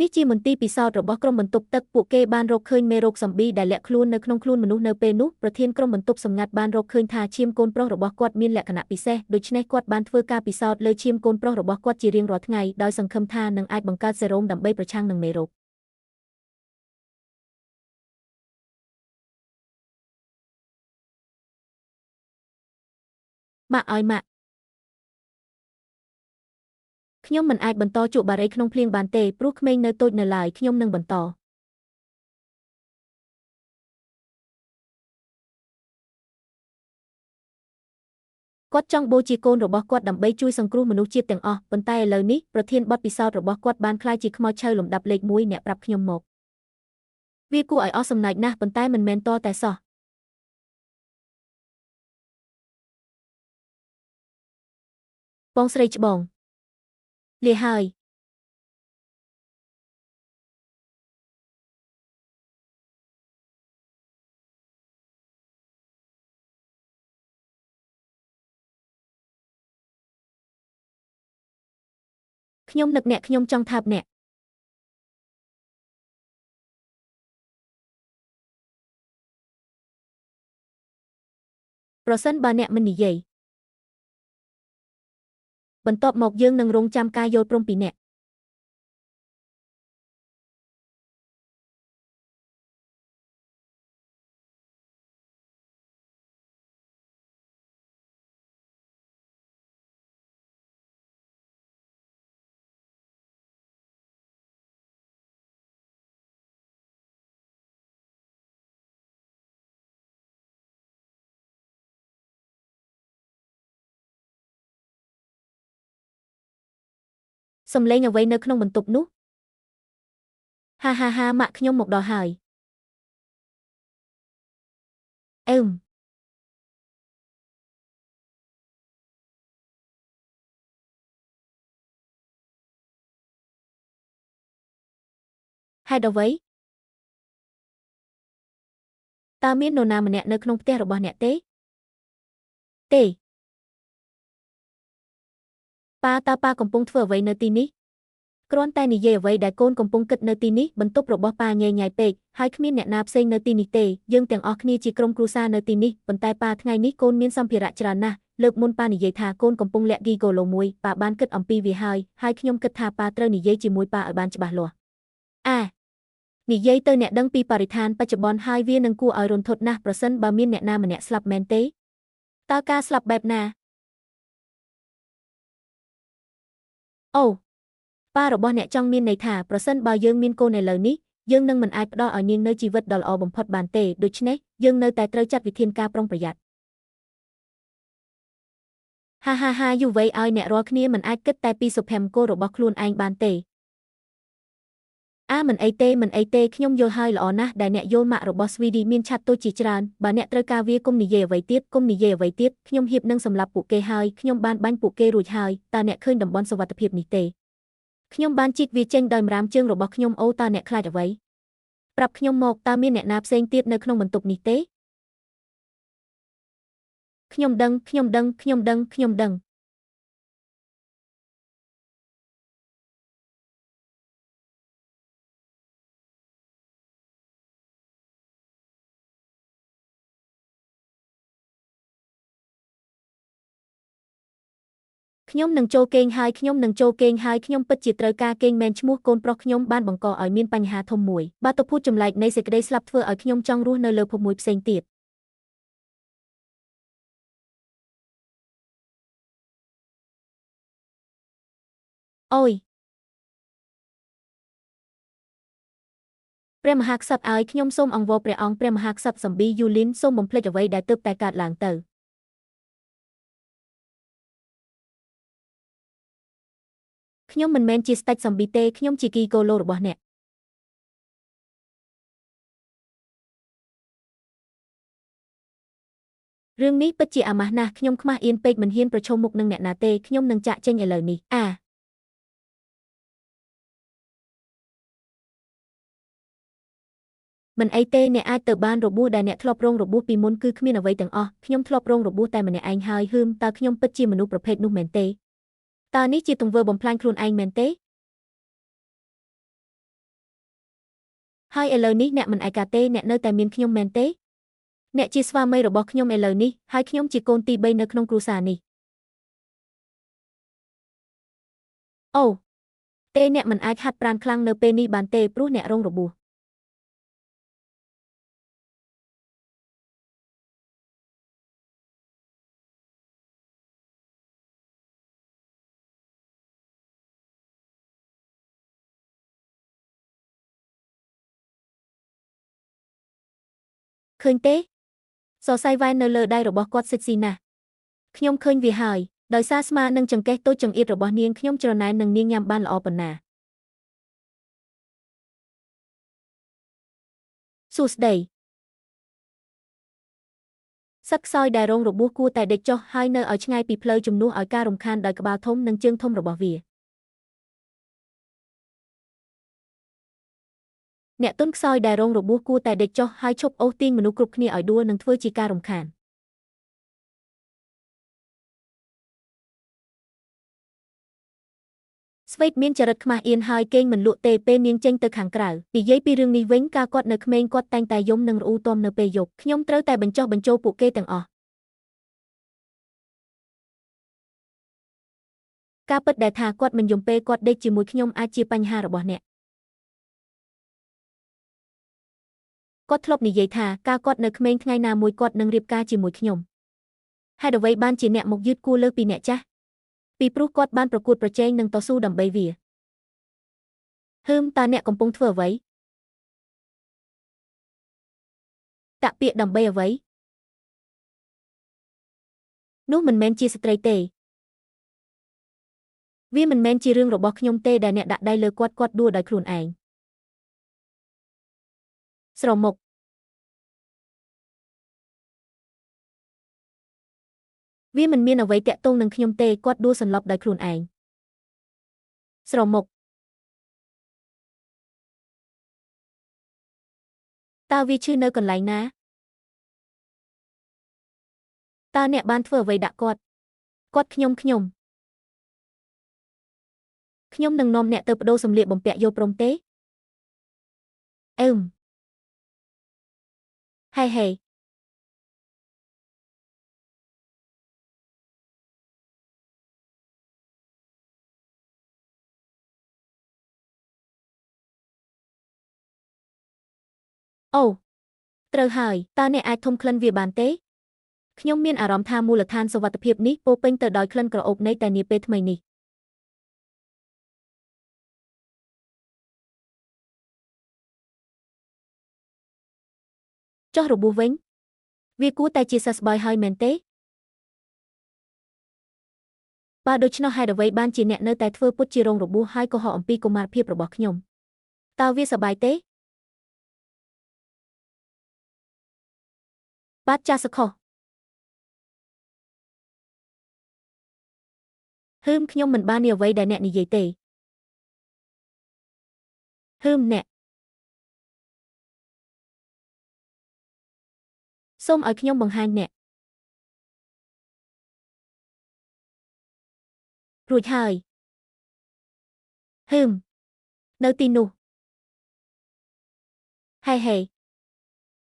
នេះជាមន្ទីរពិសោធន៍របស់ក្រុមបន្ទប់ទឹកពួកគេបានរកឃើញមេរោគសំប៊ីដែលលាក់ខ្លួននៅក្នុងខ្លួនមនុស្សនៅពេលនោះប្រធានក្រុមបន្ទប់សម្ងាត់បានរកឃើញថាឈាមកូនប្រុសរបស់គាត់មានលក្ខណៈពិសេសដូច្នេះគាត់បានធ្វើការពិសោធន៍លើឈាមកូនប្រុសរបស់គាត់ជារៀងរាល់ថ្ងៃដោយសង្ឃឹមថានឹងអាចបង្កើតសេរ៉ូមដើម្បីប្រឆាំងនឹងមេរោគម៉ាក់ឲ្យម៉ាក់ខ្ញុំមិនអាចបន្តជក់បារីក្នុងភ្លៀងបានទេព្រោះក្មេងនៅតូចនៅឡើយខ្ញុំនឹងបន្តគាត់ចង់បូជាកូនរបស់គាត់ដើម្បីជួយសង្គ្រោះមនុស្សជាតិទាំងអស់ប៉ុន្តែឥឡូវនេះប្រធានបទពិសោធន៍របស់គាត់បានក្លាយជាខ្មោចឆៅលំដាប់លេខ1អ្នកប្រាប់ខ្ញុំមកវាគួរឲ្យអស់សំណើចណាស់ប៉ុន្តែមិនមែនតតែសោះបងស្រីច្បងលាហើយខ្ញុំនឹកអ្នកខ្ញុំចង់ថាបអ្នកប្រសិនបើអ្នកមិននិយាយបន្ទាប់មកយើងនឹងរងចាំការយល់ព្រមពីអ្នកសំឡេងអ្វីនៅក្នុងបន្ទប់នោះហាហាហាម៉ាក់ខ្ញុំមកដល់ហើយអឺមហេតុអ្វីតើមាននរណាម្នាក់នៅក្នុងផ្ទះរបស់អ្នកទេប៉ាតើប៉ាកំពុងធ្វើអ្វីនៅទីនេះគ្រាន់តែនិយាយអ្វីដែលកូនកំពុងគិតនៅទីនេះបន្ទប់របស់ប៉ាញ៉ៃញ៉ៃពេកហើយគ្មានអ្នកណាផ្សេងនៅទីនេះទេយើងទាំងអស់គ្នាជាក្រុមគ្រួសារនៅទីនេះប៉ុន្តែប៉ាថ្ងៃនេះកូនមានសម្ភារៈច្រើនណាស់លើកមុនប៉ានិយាយថាកូនកំពុងលាក់ហ្គីហ្គោឡូមួយប៉ាបានគិតអំពីវាហើយខ្ញុំគិតថាប៉ាត្រូវនិយាយជាមួយប៉ាឲ្យបានច្បាស់លាស់និយាយទៅអ្នកដឹងពីបរិស្ថានបច្ចុប្បន្នហើយវានឹងគួរឲ្យរន្ធត់ណាស់ប្រសិនបើមានអ្នកណាម្នាក់ស្លាប់មែនទេតើការស្លាប់បែបណាអូប៉ារបស់អ្នកចង់មានន័យថាប្រសិនបើយើងមានកូនឥឡូវនេះយើងនឹងមិនអាចផ្ដល់ឲ្យនាងនៅជីវិតដ៏ល្អបំផុតបានទេដូច្នេះយើងនៅតែត្រូវចាត់វិធានការប្រុងប្រយ័ត្នហាហាហាយូវ័យឲ្យអ្នករាល់គ្នាមិនអាចគិតតែពីសុភមង្គលរបស់ខ្លួនឯងបានទេមិនអីទេខ្ញុំយល់ហើយល្អណាស់ដែលអ្នកយល់ម៉ាក់របស់ស្វីឌីមានឆាត់តូចជាច្រើនបើអ្នកត្រូវការវាកុំនិយាយអ្វីទៀតខ្ញុំហ៊ាននឹងសម្លាប់ពួកគេហើយខ្ញុំបានបាញ់ពួកគេរួចហើយតើអ្នកឃើញតំបន់សុវត្ថិភាពនេះទេខ្ញុំបានជីកវាចេញដោយម្រាមជើងរបស់ខ្ញុំអូតើអ្នកខ្លាចអ្វីប្រាប់ខ្ញុំមកតើមានអ្នកណាផ្សេងទៀតនៅក្នុងបន្ទប់នេះទេខ្ញុំដឹងខ្ញុំនឹងចូលគេងហើយខ្ញុំពិតជាត្រូវការគេងមែនឈ្មោះកូនប្រុសខ្ញុំបានបង្កឲ្យមានបញ្ហាធំមួយបាតុភូតចម្លែកនៃសេចក្តីស្លាប់ធ្វើឲ្យខ្ញុំចង់រស់នៅលើភពមួយផ្សេងទៀតអូយព្រះមហាក្សត្រឲ្យខ្ញុំសូមអង្វរព្រះអង្គព្រះមហាក្សត្រសំប៊ីយូលីនសូមបំភ្លេចអ្វីដែលទើបតែកើតឡើងទៅខ្ញុំមិនមែនជាស្ដេចសំប៊ីទេខ្ញុំជាគីហ្គោឡូរបស់អ្នករឿងនេះពិតជាអាម៉ាស់ណាស់ខ្ញុំខ្មាស់អៀនពេកមិនហ៊ានប្រឈមមុខនឹងអ្នកណាទេខ្ញុំនឹងចាកចេញឥឡូវនេះមិនអីទេអ្នកអាចទៅបានរបួសដែលអ្នកធ្លាប់រងរបួសពីមុនគឺគ្មានអ្វីទាំងអស់ខ្ញុំធ្លាប់រងរបួសតែម្នាក់ឯងហើយតើខ្ញុំពិតជាមនុស្សប្រភេទនោះមែនទេតើនេះជាទង្វើបំផ្លាញខ្លួនឯងមែនទេ ហើយឥឡូវនេះអ្នកមិនឯកាទេអ្នកនៅតែមានខ្ញុំមែនទេអ្នកជាស្វាមីរបស់ខ្ញុំឥឡូវនេះហើយខ្ញុំជាកូនទី3នៅក្នុងគ្រួសារនេះអូទេអ្នកមិនអាចហាត់ប្រាណខ្លាំងនៅពេលនេះបានទេព្រោះអ្នករងរបួសឃើញទេសរសៃវ៉ែននៅលើដៃរបស់គាត់សិចស៊ីណាស់ខ្ញុំឃើញវាហើយដោយសារស្មានិងចង្កេះតូចចង្អៀតរបស់នាងខ្ញុំច្រណែននឹងនាងញ៉ាំបានល្អប៉ុណ្ណាសួស្តីសឹកខ្សោយដែលរងរបួសគួរតែដេកចុះហើយនៅឲ្យឆ្ងាយពីផ្លូវជំនួសឲ្យការរំខានដោយក្បាលធំនិងជើងធំរបស់វាអ្នកទន់ខ្សោយដែលរងរបួសគួរតែដេកចុះហើយឈប់អូសទាញមនុស្សគ្រប់គ្នាឲ្យដួលនិងធ្វើជាការរំខានស្វេតមានចរិតខ្មាស់អៀនហើយគេងមិនលក់ទេពេលនាងចេញទៅខាងក្រៅនិយាយពីរឿងនេះវិញកាលគាត់នៅក្មេងគាត់តែងតែយំនិងរអ៊ូទាំនៅពេលយប់ខ្ញុំត្រូវតែបញ្ចុះបញ្ចូលពួកគេទាំងអស់ការពិតដែលថាគាត់មិនយំពេលគាត់ដេកជាមួយខ្ញុំអាចជាបញ្ហារបស់អ្នកគាត់ធ្លាប់និយាយថាកាលគាត់នៅក្មេងថ្ងៃណាមួយគាត់នឹងរៀបការជាមួយខ្ញុំហេតុអ្វីបានជាអ្នកមកយឺតគួរលើសពីអ្នកចាស់ពីព្រោះគាត់បានប្រកួតប្រជែងនិងតស៊ូដើម្បីវាតើអ្នកកំពុងធ្វើអ្វីតាក់ពាក្យដើម្បីអ្វីនោះមិនមែនជាស្ត្រីទេវាមិនមែនជារឿងរបស់ខ្ញុំទេដែលអ្នកដាក់ដៃលើគាត់ដួលដោយខ្លួនឯងស្រមុកវាមិនមានអ្វីតាក់ទងនឹងខ្ញុំទេគាត់ដួលសន្លប់ដោយខ្លួនឯងស្រមុកតើវាឈឺនៅកន្លែងណាតើអ្នកបានធ្វើអ្វីដាក់គាត់ខ្ញុំនឹងនាំអ្នកទៅប្ដូរសម្លៀកបំពាក់យកព្រមទេហេអូត្រូវហើយតើអ្នកអាចធំក្លិនវាបានទេខ្ញុំមានអារម្មណ៍ថាមូលដ្ឋានសុវត្ថិភាពនេះពោរពេញទៅដោយក្លិនក្រអូបនៃតែនាពេលថ្មីនេះចុះរបួសវិញវាគួរតែជាសះស្បើយហើយមែនទេបើដូច្នោះហេតុអ្វីបានជាអ្នកនៅតែធ្វើពុតជារងរបួសហើយកុហកអំពីកុមារភាពរបស់ខ្ញុំតើវាសប្បាយទេបាទចាសខុសខ្ញុំមិនបាននិយាយអ្វីដែលអ្នកនិយាយទេអ្នកសូមឲ្យខ្ញុំបង្ហាញអ្នករួចហើយនៅទីនោះហេ